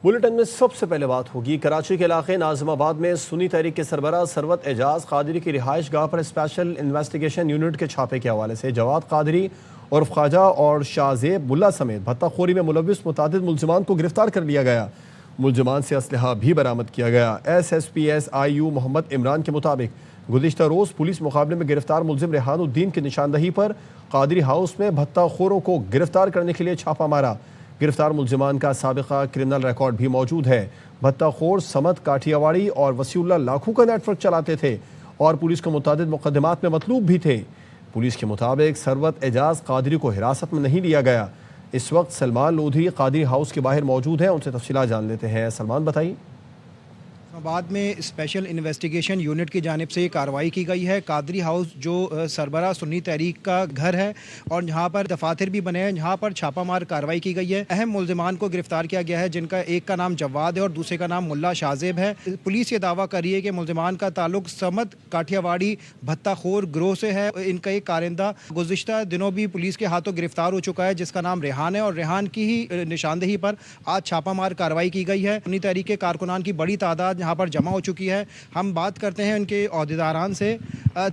Bulletin میں سب سے پہلے بات ہوگی کراچی کے علاقے ناظم آباد میں سنی تحریک کے سربراہ ثروت اعجاز قادری کی رہائش گاہ پر اسپیشل انویسٹیگیشن یونٹ کے چھاپے کے حوالے سے جواد قادری عرف خواجہ اور شاہ زیب ملا سمیت بھتہ خوری میں ملوث متعدد ملزمان کو گرفتار کر لیا گیا۔ ملزمان سے اسلحہ بھی برآمد کیا گیا۔ SSPS-IU محمد عمران کے مطابق گزشتہ روز پولیس مقابلے میں گرفتار ملزم ریحان الدین کی نشاندہی پر قادری ہاؤس میں بھتہ خوروں کو گرفتار کرنے کے لیے چھاپہ مارا۔ گرفتار ملزمان کا سابقہ کرمنل ریکارڈ بھی موجود ہے۔ بھتہ خور سمت کاٹھیاواڑی اور وسیع اللہ لاکھو کا نیٹ ورک چلاتے تھے اور پولیس کو متعدد مقدمات میں مطلوب بھی تھے۔ پولیس کے مطابق ثروت اعجاز قادری کو حراست میں نہیں لیا گیا۔ اس وقت سلمان لودھی قادری ہاؤس کے باہر موجود ہیں، ان سے تفصیلات جان لیتے ہیں۔ سلمان بتائیے۔ آباد میں اسپیشل انویسٹیگیشن یونٹ کی جانب سے یہ کارروائی کی گئی ہے۔ قادری ہاؤس جو سربراہ سنی تحریک کا گھر ہے اور جہاں پر دفاتر بھی بنے ہیں، جہاں پر چھاپہ مار کارروائی کی گئی ہے۔ اہم ملزمان کو گرفتار کیا گیا ہے، جن کا ایک کا نام جواد ہے اور دوسرے کا نام ملا شاہ زیب ہے۔ پولیس یہ دعویٰ کر رہی ہے کہ ملزمان کا تعلق سمت کاٹھیاواڑی بھتہ خور گروہ سے ہے۔ ان کا ایک کارندہ گزشتہ دنوں بھی پولیس کے ہاتھوں گرفتار ہو چکا ہے، جس کا نام ریحان ہے، اور ریحان کی ہی نشاندہی پر آج چھاپہ مار کارروائی کی گئی ہے۔ سنی تحریک کے کارکنان کی بڑی تعداد یہاں پر جمع ہو چکی ہے۔ ہم بات کرتے ہیں ان کے عہدیداران سے۔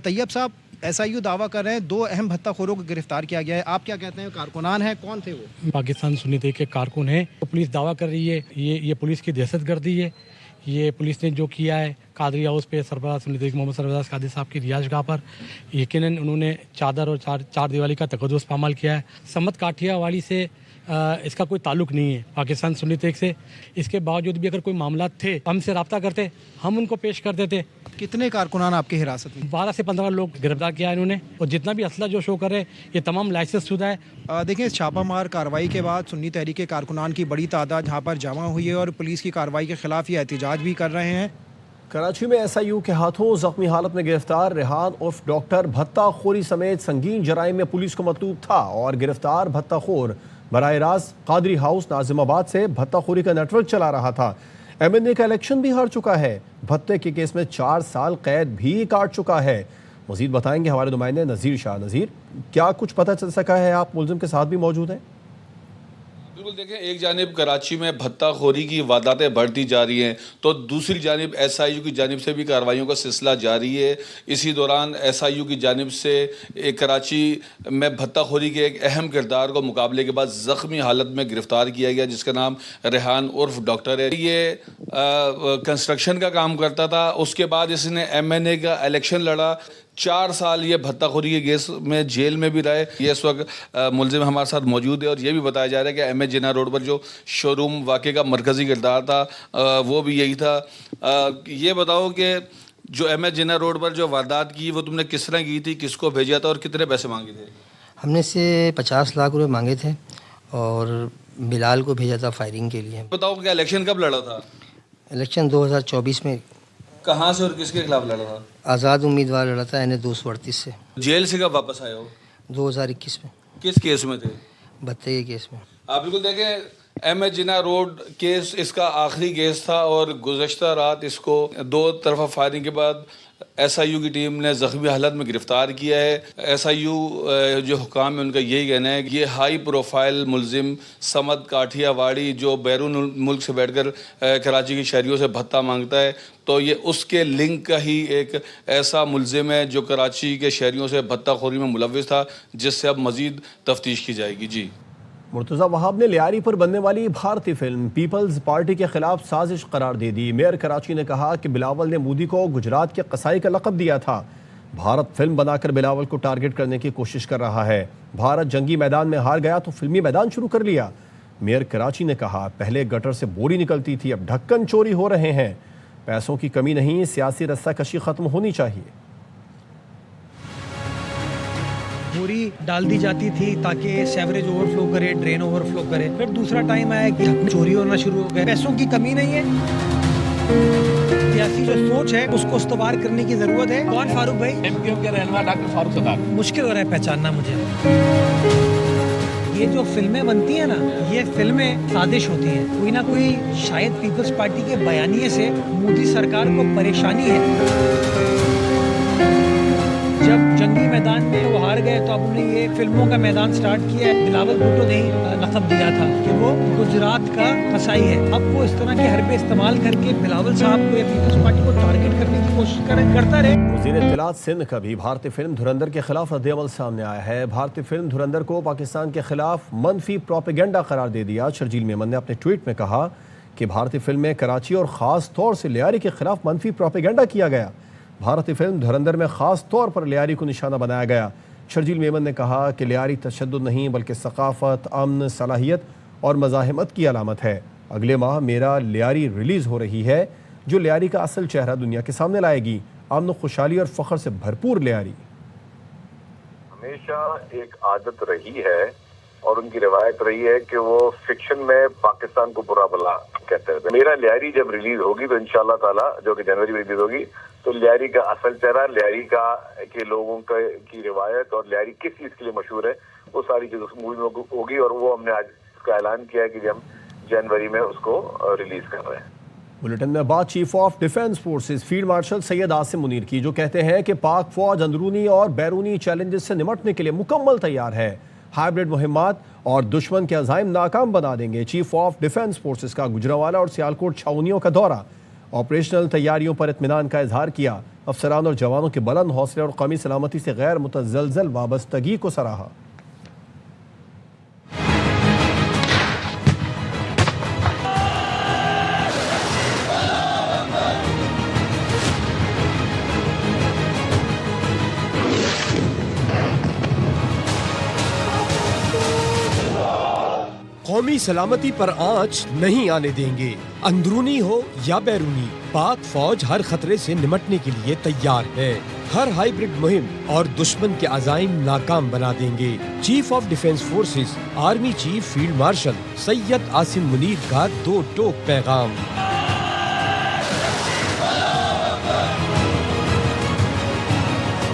طیب صاحب، SIU دعویٰ کر رہے ہیں 2 اہم بھتہ خوروں کو گرفتار کیا گیا ہے، آپ کیا کہتے ہیں؟ کارکنان ہیں، کون تھے وہ؟ پاکستان سنی تحریک کے کارکن ہیں۔ پولیس دعویٰ کر رہی ہے یہ پولیس کی دہشت گردی ہے۔ یہ پولیس نے جو کیا ہے قادری ہاؤس پہ سربراہ سنی تحریک محمد سرفراز قادری صاحب کی رہائش گاہ پر، یقیناً انہوں نے چادر اور چار دیوالی کا تقدس پامال کیا ہے۔ سمت کاٹھیاواڑی سے اس کا کوئی تعلق نہیں ہے پاکستان سنی تحریک سے۔ اس کے باوجود بھی اگر کوئی معاملات تھے ہم سے رابطہ کرتے، ہم ان کو پیش کر دیتے۔ کتنے کارکنان آپ کی حراست میں؟ 12 سے 15 لوگ گرفتار کیا انہوں نے، اور جتنا بھی اسلحہ جو شو کرے یہ تمام لائسنس شدہ ہے۔ دیکھیں، اس چھاپہ مار کارروائی کے بعد سنی تحریک کے کارکنان کی بڑی تعداد یہاں پر جمع ہوئی ہے اور پولیس کی کارروائی کے خلاف یہ احتجاج بھی کر رہے ہیں۔ کراچی میں SIU کے ہاتھوں زخمی حالت میں گرفتار ریحان عرف ڈاکٹر بھتہ خوری سمیت سنگین جرائم میں پولیس کو مطلوب تھا، اور گرفتار بھتہ خور براہ راست قادری ہاؤس ناظم آباد سے بھتہ خوری کا نیٹ ورک چلا رہا تھا۔ MNA کا الیکشن بھی ہار چکا ہے، بھتے کے کیس میں 4 سال قید بھی کاٹ چکا ہے۔ مزید بتائیں گے ہمارے نمائندے نذیر شاہ۔ نذیر، کیا کچھ پتہ چل سکا ہے؟ آپ ملزم کے ساتھ بھی موجود ہیں۔ بالکل، دیکھیں، ایک جانب کراچی میں بھتہ خوری کی وارداتیں بڑھتی جا رہی ہیں تو دوسری جانب SIU کی جانب سے بھی کارروائیوں کا سلسلہ جاری ہے۔ اسی دوران SIU کی جانب سے کراچی میں بھتہ خوری کے ایک اہم کردار کو مقابلے کے بعد زخمی حالت میں گرفتار کیا گیا، جس کا نام ریحان عرف ڈاکٹر ہے۔ یہ کنسٹرکشن کا کام کرتا تھا، اس کے بعد اس نے MNA کا الیکشن لڑا۔ 4 سال یہ بھتہ خوری کے کیس میں جیل میں بھی رہے۔ یہ اس وقت ملزم ہمارے ساتھ موجود ہے، اور یہ بھی بتایا جا رہا ہے کہ MA جناح روڈ پر جو شو روم واقعے کا مرکزی کردار تھا وہ بھی یہی تھا۔ یہ بتاؤ کہ جو MA جناح روڈ پر جو واردات کی وہ تم نے کس طرح کی تھی، کس کو بھیجا تھا اور کتنے پیسے مانگے تھے؟ ہم نے سے 50 لاکھ روپے مانگے تھے اور بلال کو بھیجا تھا فائرنگ کے لیے۔ بتاؤ کہ الیکشن کب لڑا تھا؟ الیکشن 2024 میں۔ کہاں سے اور کس کے خلاف لڑا تھا؟ آزاد امیدوار لڑا تھا NA 238 سے۔ جیل سے کب واپس آئے ہو؟ 2021 میں۔ کس کیس میں تھے؟ بھتے کے کیس میں۔ آپ بالکل دیکھیں، MA جناح روڈ کیس اس کا آخری کیس تھا، اور گزشتہ رات اس کو 2 طرفہ فائرنگ کے بعد SIU کی ٹیم نے زخمی حالت میں گرفتار کیا ہے۔ SIU جو حکام ہے ان کا یہی کہنا ہے کہ یہ ہائی پروفائل ملزم سمت کاٹھیاواڑی جو بیرون ملک سے بیٹھ کر کراچی کی شہریوں سے بھتہ مانگتا ہے، تو یہ اس کے لنک کا ہی ایک ایسا ملزم ہے جو کراچی کے شہریوں سے بھتہ خوری میں ملوث تھا، جس سے اب مزید تفتیش کی جائے گی۔ جی، مرتضی وہاب نے لیاری پر بننے والی بھارتی فلم پیپلز پارٹی کے خلاف سازش قرار دے دی۔ میئر کراچی نے کہا کہ بلاول نے مودی کو گجرات کے قصائی کا لقب دیا تھا۔ بھارت فلم بنا کر بلاول کو ٹارگٹ کرنے کی کوشش کر رہا ہے۔ بھارت جنگی میدان میں ہار گیا تو فلمی میدان شروع کر لیا۔ میئر کراچی نے کہا پہلے گٹر سے بوری نکلتی تھی، اب ڈھکن چوری ہو رہے ہیں۔ پیسوں کی کمی نہیں، سیاسی رسہ کشی ختم ہونی چاہیے۔ بوری ڈال دی جاتی تھی تاکہ سیوریج اوور فلو کرے، ڈرین اوور فلو کرے۔ پھر دوسرا ٹائم آیا کہ چوری ہونا شروع ہو گیا۔ پیسوں کی کمی نہیں ہے، سیاسی جو سوچ ہے اس کو استوار کرنے کی ضرورت ہے۔ کون فاروق بھائی؟ MKO کے رہنما ڈاکٹر فاروق ستار۔ مشکل ہو رہا ہے پہچاننا مجھے۔ یہ جو فلمیں بنتی ہیں نا، یہ فلمیں سازش ہوتی ہیں۔ کوئی نہ کوئی شاید پیپلز پارٹی کے بیانیے سے مودی سرکار کو پریشانی ہے۔ جب جنگی میدان میں وہ ہار گئے تو اب انہیں یہ فلموں کا میدان سٹارٹ کیا ہے. بلاول بھٹو نے لقب دیا تھا کہ وہ گجرات کا قصائی ہے. اب وہ اس طرح کے حربے استعمال کر کے بلاول صاحب کو یا پیپلز پارٹی کو ٹارگٹ کرنے کی کوشش کرتا رہے. وزیر اطلاعات سندھ کا بھی بھارتی فلم دھرندر کے خلاف رد عمل سامنے آیا ہے. بھارتی فلم دھرندر کو پاکستان کے خلاف منفی پروپیگنڈا قرار دے دیا. شرجیل میمن نے اپنے ٹویٹ میں کہا کہ بھارتی فلم میں کراچی اور خاص طور سے لیاری کے خلاف منفی پروپیگنڈا کیا گیا. بھارتی فلم دھرندر میں خاص طور پر لیاری کو نشانہ بنایا گیا. شرجیل میمن نے کہا کہ لیاری تشدد نہیں بلکہ ثقافت، امن، صلاحیت اور مزاحمت کی علامت ہے. اگلے ماہ میرا لیاری ریلیز ہو رہی ہے جو لیاری کا اصل چہرہ دنیا کے سامنے لائے گی. امن و خوشحالی اور فخر سے بھرپور لیاری ہمیشہ ایک عادت رہی ہے اور ان کی روایت رہی ہے کہ وہ فکشن میں پاکستان کو برا بلا کہتے ہیں. میرا لیاری جب ریلیز ہوگی تو انشاءاللہ تعالی جو کہ جنوری میں ریلیز ہوگی تو لیاری کا اصل چہرہ، لیاری کا کے لوگوں کی روایت اور لیاری کس چیز کے لیے مشہور ہے وہ ساری چیز اس مووی میں ہوگی. اور وہ ہم نے آج اس کا اعلان کیا ہے کہ ہم جنوری میں اس کو ریلیز کر رہے ہیں. بلیٹن میں بات chief of defence forces field marshal Syed Asim Munir کی، جو کہتے ہیں کہ پاک فوج اندرونی اور بیرونی چیلنجز سے نمٹنے کے لیے مکمل تیار ہے. ہائیبرڈ مہمات اور دشمن کے عزائم ناکام بنا دیں گے. چیف آف ڈیفنس فورسز کا گجرانوالہ اور سیالکوٹ چھاونیوں کا دورہ، آپریشنل تیاریوں پر اطمینان کا اظہار کیا. افسران اور جوانوں کے بلند حوصلے اور قومی سلامتی سے غیر متزلزل وابستگی کو سراہا. قومی سلامتی پر آنچ نہیں آنے دیں گے. اندرونی ہو یا بیرونی، پاک فوج ہر خطرے سے نمٹنے کے لیے تیار ہے. ہر ہائیبرڈ مہم اور دشمن کے عزائم ناکام بنا دیں گے. Chief of defence forces army chief field marshal Syed Asim Munir کا دو ٹوک پیغام.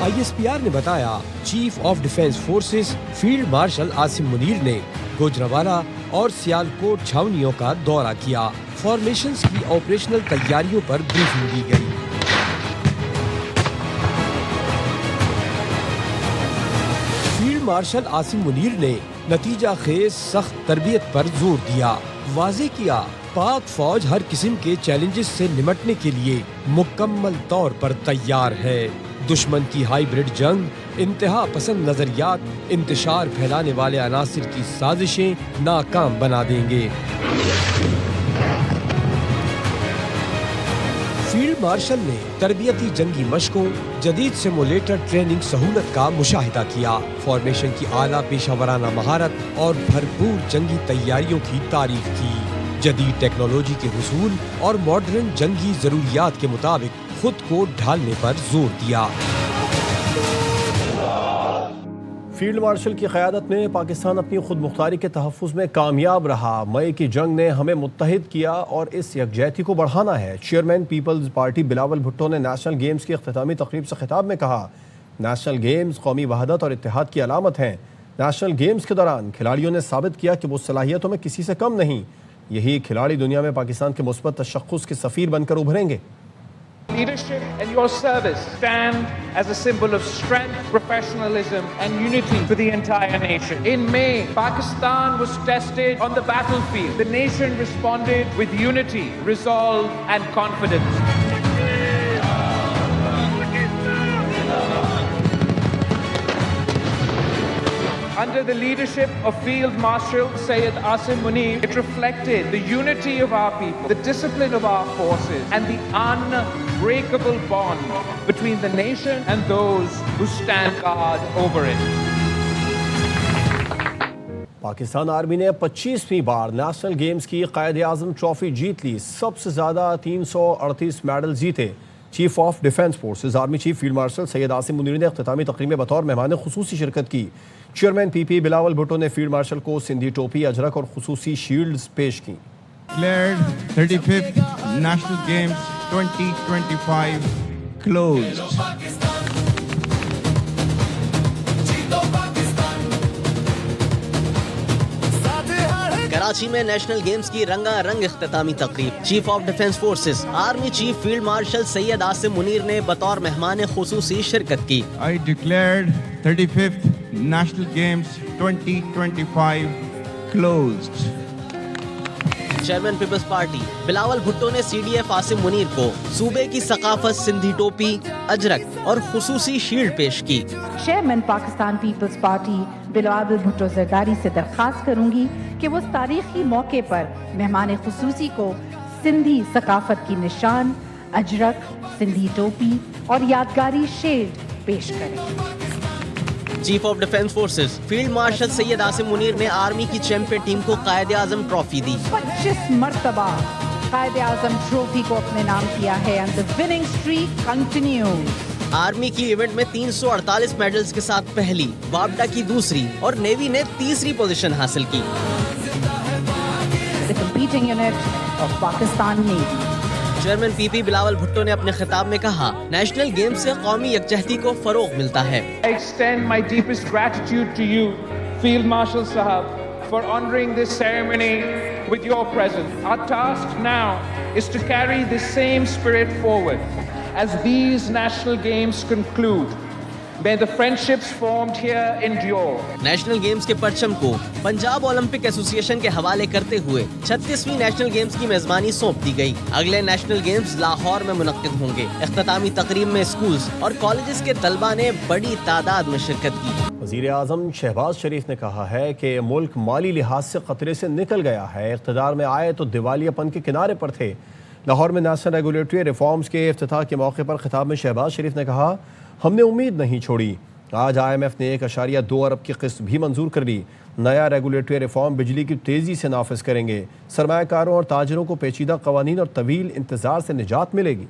ISPR نے بتایا chief of defence forces field marshal Asim Munir نے گوجرانوالہ اور سیالکوٹ چھاونیوں کا دورہ کیا. فارمیشنز کی آپریشنل تیاریوں پر بریفنگ دی گئی. فیلڈ مارشل عاصم منیر نے نتیجہ خیز سخت تربیت پر زور دیا. واضح کیا پاک فوج ہر قسم کے چیلنجز سے نمٹنے کے لیے مکمل طور پر تیار ہے. دشمن کی ہائیبرڈ جنگ، انتہا پسند نظریات، انتشار پھیلانے والے عناصر کی سازشیں ناکام بنا دیں گے. فیلڈ مارشل نے تربیتی جنگی مشقوں، جدید سیمولیٹر ٹریننگ سہولت کا مشاہدہ کیا. فارمیشن کی اعلیٰ پیشہ ورانہ مہارت اور بھرپور جنگی تیاریوں کی تعریف کی. جدید ٹیکنالوجی کے حصول اور ماڈرن جنگی ضروریات کے مطابق خود کو ڈھالنے پر زور دیا. فیلڈ مارشل کی قیادت میں پاکستان اپنی خود مختاری کے تحفظ میں کامیاب رہا. مئی کی جنگ نے ہمیں متحد کیا اور اس یکجہتی کو بڑھانا ہے. Chairman Peoples Party Bilawal Bhutto نے نیشنل گیمز کی اختتامی تقریب سے خطاب میں کہا، نیشنل گیمز قومی وحدت اور اتحاد کی علامت ہیں. نیشنل گیمز کے دوران کھلاڑیوں نے ثابت کیا کہ وہ صلاحیتوں میں کسی سے کم نہیں. یہی کھلاڑی دنیا میں پاکستان کے مثبت تشخص کے سفیر بن کر ابھریں گے. Leadership and your service stand as a symbol of strength, professionalism and unity for the entire nation. In May, Pakistan was tested on the battlefield. The nation responded with unity, resolve and confidence. Under the leadership of Field Marshal Syed Asim Munir, it reflected the unity of our people, the discipline of our forces, and the unbreakable bond between the nation and those who stand guard over it. Pakistan army نے 25ویں بار national games کی Quaid Azam trophy جیت لی. سب سے زیادہ 338 medal جیتے. Chief of defence forces army chief field marshal Syed Asim Munir نے اختتامی تقریب میں بطور مہمان خصوصی شرکت کی. Chairman P P Bilawal Bhutto نے فیلڈ مارشل کو سندھی ٹوپی، اجرک اور خصوصی شیلڈز پیش کی. 35th National Games 2025 closed. Karachi میں نیشنل گیمز کی رنگا رنگ اختتامی تقریب. Chief of defence forces army chief field marshal Syed Asim Munir نے بطور مہمان خصوصی شرکت کی. I declared 35th National Games 2025 closed. Chairman Peoples Party Bilawal Bhutto نے C D F Asim Munir کو صوبے کی ثقافت سندھی ٹوپی، اجرک اور خصوصی شیلڈ پیش کی. Chairman Pakistan Peoples Party Bilawal Bhutto Zardari سے درخواست کروں گی کہ وہ اس تاریخی موقع پر مہمان خصوصی کو سندھی ثقافت کی نشان، اجرک، سندھی ٹوپی اور یادگاری شیلڈ پیش کریں. Chief of defence forces field marshal Syed Asim Munir نے آرمی کی چیمپئن ٹیم کو قائد اعظم ٹرافی دی. 25 مرتبہ قائد اعظم ٹرافی کو اپنے نام کیا ہے and the winning streak continues. Army کی ایونٹ میں 348 میڈلز کے ساتھ پہلی، وابڈا کی دوسری اور نیوی نے تیسری پوزیشن حاصل کی. The competing unit of Pakistan Navy. Chairman P P Bilawal Bhutto نے اپنے خطاب میں کہا، نیشنل گیمز سے قومی یکجہتی کو فروغ ملتا ہے. I extend my deepest gratitude to you, Field Marshal Sahab, for honoring this ceremony with your presence. Our task now is to carry this same spirit forward as these national games conclude. May the friendships formed here endure. National games کے پرچم کو Punjab Olympic ایسوسی ایشن کے حوالے کرتے ہوئے 36ویں national games کی میزبانی سونپ دی گئی. اگلے نیشنل گیمز لاہور میں منعقد ہوں گے. اختتامی تقریب میں اسکولز اور کالجز کے طلبہ نے بڑی تعداد میں شرکت کی. وزیر اعظم شہباز شریف نے کہا ہے کہ ملک مالی لحاظ سے خطرے سے نکل گیا ہے. اقتدار میں آئے تو دیوالیہ پن کے کنارے پر تھے. لاہور میں نیشنل ریگولیٹری ریفارمز کے افتتاح کے موقع پر خطاب میں شہباز شریف نے کہا، ہم نے امید نہیں چھوڑی. آج آئی ایم ایف نے 1.2 ارب کی قسط بھی منظور کر لی. نیا ریگولیٹری ریفارم بجلی کی تیزی سے نافذ کریں گے. سرمایہ کاروں اور تاجروں کو پیچیدہ قوانین اور طویل انتظار سے نجات ملے گی.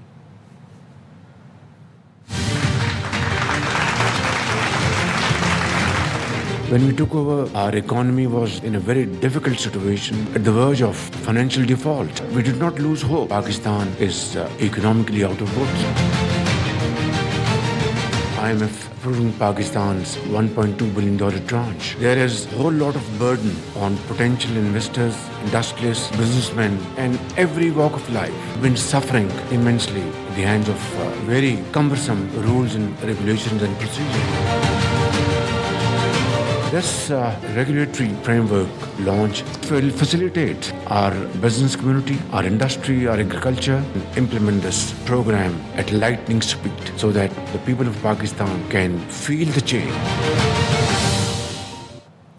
When we took over, our economy was in a very difficult situation, at the verge of financial default. We did not lose hope. Pakistan is economically out of woods. IMF approving Pakistan's $1.2 billion tranche. There is a whole lot of burden on potential investors, industrialists, businessmen, and every walk of life. Been suffering immensely at the hands of very cumbersome rules and regulations and procedures. This regulatory framework launch will facilitate our business community, our industry, our agriculture, implement this program at lightning speed so that the people of Pakistan can feel the change.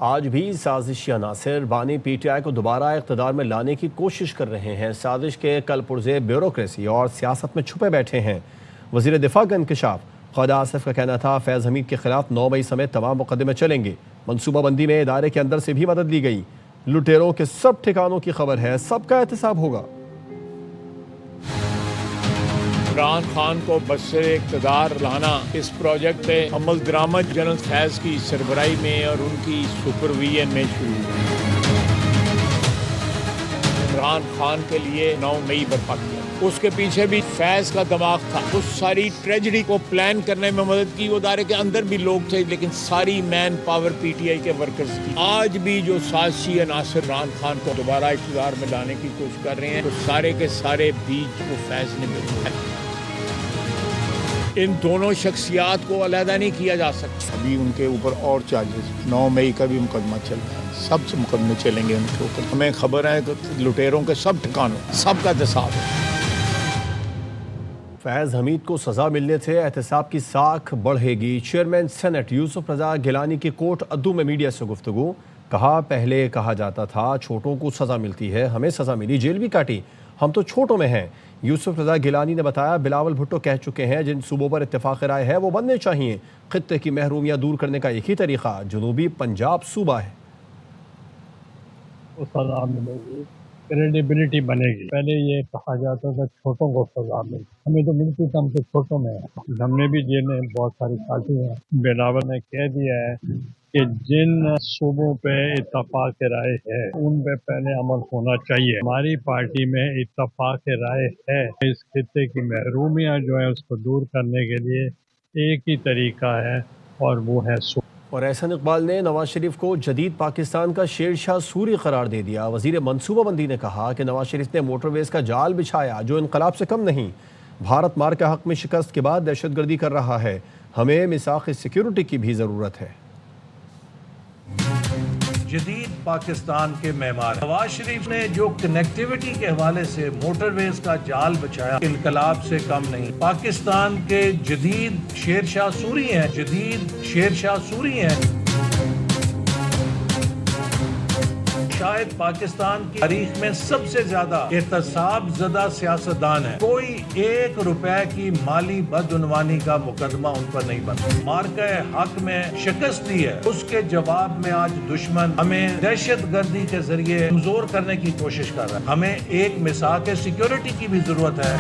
آج بھی سازشی عناصر بانی P T I کو دوبارہ اقتدار میں لانے کی کوشش کر رہے ہیں. سازش کے کل پرزے بیوروکریسی اور سیاست میں چھپے بیٹھے ہیں. وزیر دفاع کا انکشاف. خواجہ آصف کا کہنا تھا فیض حمید کے خلاف 9 مئی سمیت تمام مقدمے چلیں گے. منصوبہ بندی میں ادارے کے اندر سے بھی مدد لی گئی. لٹیروں کے سب ٹھکانوں کی خبر ہے، سب کا احتساب ہوگا. عمران خان کو بسر اقتدار لانا اس پروجیکٹ پہ عمل درآمد جنرل فیض کی سربراہی میں اور ان کی سپرویژن میں شروع ہوئی. عمران خان کے لیے 9 مئی برپا کیا. اس کے پیچھے بھی فیض کا دماغ تھا. اس ساری ٹریجڈی کو پلان کرنے میں مدد کی. وہ ادارے کے اندر بھی لوگ تھے لیکن ساری man power P T I کے ورکرز کی. آج بھی جو سازشی عناصر عمران خان کو دوبارہ اقتدار میں لانے کی کوشش کر رہے ہیں تو سارے کے سارے بیج وہ فیض نے بوئے ہیں. ان دونوں شخصیات کو علیحدہ نہیں کیا جا سکتا. ابھی ان کے اوپر اور چارجز 9 مئی کا بھی مقدمہ چل رہا ہے. سب سے مقدمے چلیں گے ان کے اوپر. ہمیں خبر ہے کہ لٹیروں کے سب ٹھکانوں سب کا احتساب ہے. فیض حمید کو سزا ملنے سے احتساب کی ساکھ بڑھے گی. چیئرمین سینٹ یوسف رضا گیلانی کی کوٹ ادو میں میڈیا سے گفتگو. کہا پہلے کہا جاتا تھا چھوٹوں کو سزا ملتی ہے، ہمیں سزا ملی، جیل بھی کاٹی، ہم تو چھوٹوں میں ہیں. یوسف رضا گیلانی نے بتایا بلاول بھٹو کہہ چکے ہیں جن صوبوں پر اتفاق رائے ہے وہ بننے چاہیے. خطے کی محرومیاں دور کرنے کا ایک ہی طریقہ جنوبی پنجاب صوبہ ہے. سزا ملے گی، کریڈیبلٹی بنے گی. پہلے یہ کہا جاتا تھا چھوٹوں کو سزا ملے، ہمیں تو ملتی تھی، ہم تو چھوٹوں میں ہیں. ہم نے بھی جیل میں بہت ساری کاٹی ہیں. بلاول نے کہہ دیا ہے کہ جن صوبوں پہ اتفاق رائے ہے ان پہ پہلے عمل ہونا چاہیے. ہماری پارٹی میں اتفاق رائے ہے. اس خطے کی محرومیاں جو ہیں اس کو دور کرنے کے لیے ایک ہی طریقہ ہے اور وہ ہے اور احسن اقبال نے نواز شریف کو جدید پاکستان کا شیر شاہ سوری قرار دے دیا۔ وزیر منصوبہ بندی نے کہا کہ نواز شریف نے موٹر ویز کا جال بچھایا جو انقلاب سے کم نہیں۔ بھارت مار کے حق میں شکست کے بعد دہشت گردی کر رہا ہے، ہمیں میثاق سیکیورٹی کی بھی ضرورت ہے۔ جدید پاکستان کے معمار نواز شریف نے جو کنیکٹیوٹی کے حوالے سے موٹر ویز کا جال بچھایا انقلاب سے کم نہیں۔ پاکستان کے جدید شیر شاہ سوری ہیں، جدید شیر شاہ سوری ہیں۔ شاید پاکستان کی تاریخ میں سب سے زیادہ احتساب زدہ سیاستدان ہیں۔ کوئی 1 روپے کی مالی بدعنوانی کا مقدمہ ان پر نہیں بنا۔ مارکہ حق میں شکست دی ہے، اس کے جواب میں آج دشمن ہمیں دہشت گردی کے ذریعے کمزور کرنے کی کوشش کر رہا ہے۔ ہمیں ایک میثاق سیکیورٹی کی بھی ضرورت ہے۔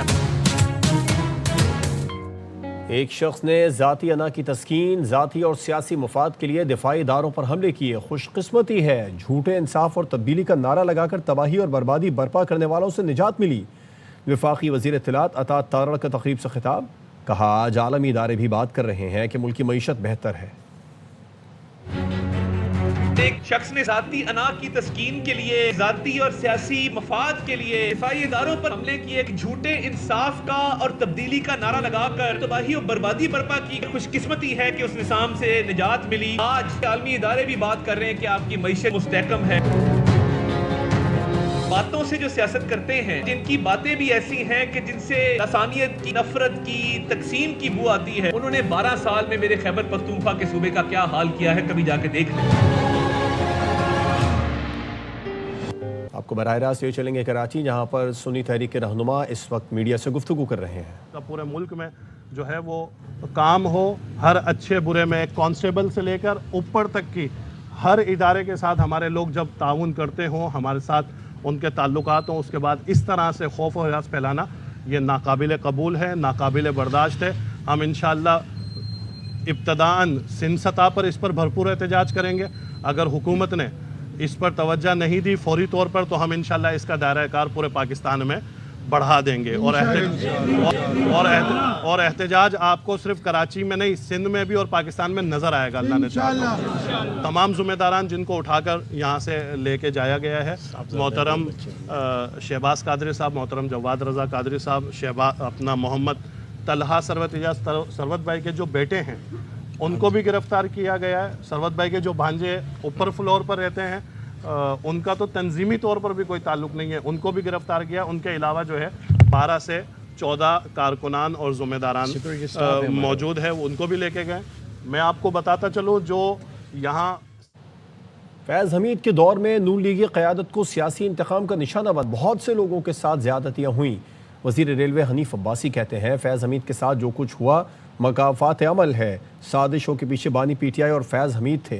ایک شخص نے ذاتی انا کی تسکین، ذاتی اور سیاسی مفاد کے لیے دفاعی اداروں پر حملے کیے۔ خوش قسمتی ہے جھوٹے انصاف اور تبدیلی کا نعرہ لگا کر تباہی اور بربادی برپا کرنے والوں سے نجات ملی۔ وفاقی وزیر اطلاعات عطا تارڑ کا تقریب سے خطاب، کہا آج عالمی ادارے بھی بات کر رہے ہیں کہ ملکی معیشت بہتر ہے۔ ایک شخص نے ذاتی انا کی تسکین کے لیے، ذاتی اور سیاسی مفاد کے لیے دفاعی اداروں پر حملے کیے، جھوٹے انصاف کا اور تبدیلی کا نعرہ لگا کر تباہی اور بربادی برپا کی۔ خوش قسمتی ہے کہ اس نظام سے نجات ملی۔ آج عالمی ادارے بھی بات کر رہے ہیں کہ آپ کی معیشت مستحکم ہے۔ باتوں سے جو سیاست کرتے ہیں، جن کی باتیں بھی ایسی ہیں کہ جن سے لسانیت کی، نفرت کی، تقسیم کی بو آتی ہے، انہوں نے 12 سال میں میرے خیبر پختونخوا کے صوبے کا کیا حال کیا ہے، کبھی جا کے دیکھ لیں۔ آپ کو براہ راست یہ چلیں گے کراچی، جہاں پر سنی تحریک کے رہنما اس وقت میڈیا سے گفتگو کر رہے ہیں۔ پورے ملک میں جو ہے وہ کام ہو، ہر اچھے برے میں کانسٹیبل سے لے کر اوپر تک کی ہر ادارے کے ساتھ ہمارے لوگ جب تعاون کرتے ہوں، ہمارے ساتھ ان کے تعلقات ہوں، اس کے بعد اس طرح سے خوف و ہراس پھیلانا یہ ناقابل قبول ہے، ناقابل برداشت ہے۔ ہم انشاءاللہ ابتداً سندھ سطح پر اس پر بھرپور احتجاج کریں گے۔ اگر حکومت نے اس پر توجہ نہیں دی فوری طور پر تو ہم انشاءاللہ اس کا دائرہ کار پورے پاکستان میں بڑھا دیں گے۔ اور احتجاج آپ کو صرف کراچی میں نہیں، سندھ میں بھی اور پاکستان میں نظر آئے گا اللہ نے چاہا۔ تمام ذمہ داران جن کو اٹھا کر یہاں سے لے کے جایا گیا ہے، محترم شہباز قادری صاحب، محترم جواد رضا قادری صاحب، اپنا محمد طلحہ ثروت اعجاز ثروت بھائی کے جو بیٹے ہیں ان کو بھی گرفتار کیا گیا ہے۔ ثروت بھائی کے جو بھانجے اوپر فلور پر رہتے ہیں ان کا تو تنظیمی طور پر بھی کوئی تعلق نہیں ہے، ان کو بھی گرفتار کیا۔ ان کے علاوہ جو ہے 12 سے 14 کارکنان اور ذمہ داران موجود ہے، ان کو بھی لے کے گئے۔ میں آپ کو بتاتا چلوں جو یہاں فیض حمید کے دور میں نون لیگی قیادت کو سیاسی انتقام کا نشانہ بنا بہت سے لوگوں کے ساتھ زیادتیاں ہوئیں۔ وزیر ریلوے حنیف عباسی کہتے ہیں فیض حمید کے ساتھ جو کچھ ہوا مکافات عمل ہے، سازشوں کے پیچھے بانی پی ٹی آئی اور فیض حمید تھے۔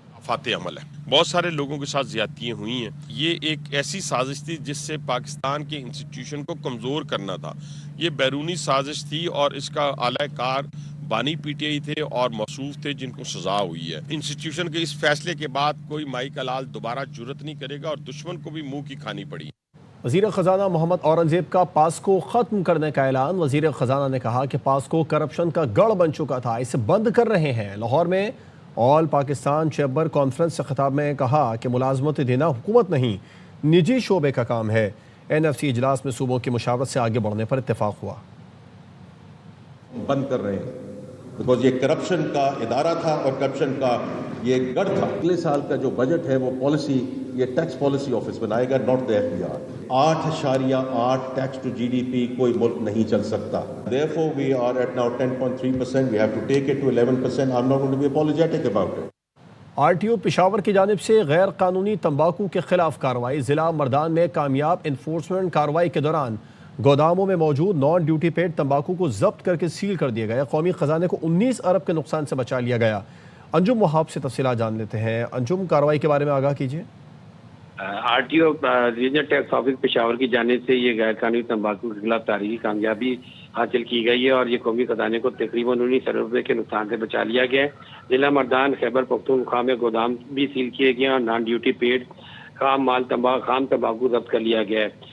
مکافات عمل ہے، بہت سارے لوگوں کے ساتھ زیادتیاں ہوئی ہیں۔ یہ ایک ایسی سازش تھی جس سے پاکستان کے انسٹیٹیوشن کو کمزور کرنا تھا۔ یہ بیرونی سازش تھی اور اس کا اعلی کار بانی پی ٹی آئی تھے اور موصوف تھے جن کو سزا ہوئی ہے۔ انسٹیٹیوشن کے اس فیصلے کے بعد کوئی مائی کا لال دوبارہ جرت نہیں کرے گا اور دشمن کو بھی منہ کی کھانی پڑی۔ وزیر خزانہ محمد اورنگزیب کا پاسکو ختم کرنے کا اعلان۔ وزیر خزانہ نے کہا کہ پاسکو کرپشن کا گڑھ بن چکا تھا، اسے بند کر رہے ہیں۔ لاہور میں آل پاکستان چیمبر کانفرنس سے خطاب میں کہا کہ ملازمت دینا حکومت نہیں، نجی شعبے کا کام ہے۔ این ایف سی اجلاس میں صوبوں کی مشاورت سے آگے بڑھنے پر اتفاق ہوا۔ بند کر رہے ہیں بیکاز یہ کرپشن کا ادارہ تھا اور کرپشن کا یہ گڑھ تھا۔ اگلے سال کا جو بجٹ ہے وہ پالیسی، یہ ٹیکس پالیسی آفس بنائے گا، not the F P R. 8.8 tax to G D P کوئی ملک نہیں چل سکتا۔ Therefore we are at now 10.3%. We have to take it to 11%. I'm not going to be apologetic about it. R T O Peshawar کی جانب سے غیر قانونی تمباکو کے خلاف کارروائی۔ ضلع مردان میں کامیاب انفورسمنٹ کارروائی کے دوران گوداموں میں موجود نان ڈیوٹی پیڈ تمباکو کو ضبط کر کے سیل کر دیا گیا۔ قومی خزانے کو 19 ارب کے نقصان سے بچا لیا گیا۔ انجم وہاب سے تفصیلات جان لیتے ہیں۔ انجم، کارروائی کے بارے میں آگاہ کیجیے۔ R T O regional tax office Peshawar کی جانب سے یہ غیر قانونی تمباکو کے خلاف تاریخی کامیابی حاصل کی گئی ہے اور یہ قومی خزانے کو تقریباً 19 ارب روپے کے نقصان سے بچا لیا گیا ہے۔ ضلع مردان خیبر پختونخوا میں گودام بھی سیل کیے گئے اور نان ڈیوٹی پیڈ خام تمباکو ضبط کر لیا گیا ہے۔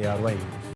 ARY।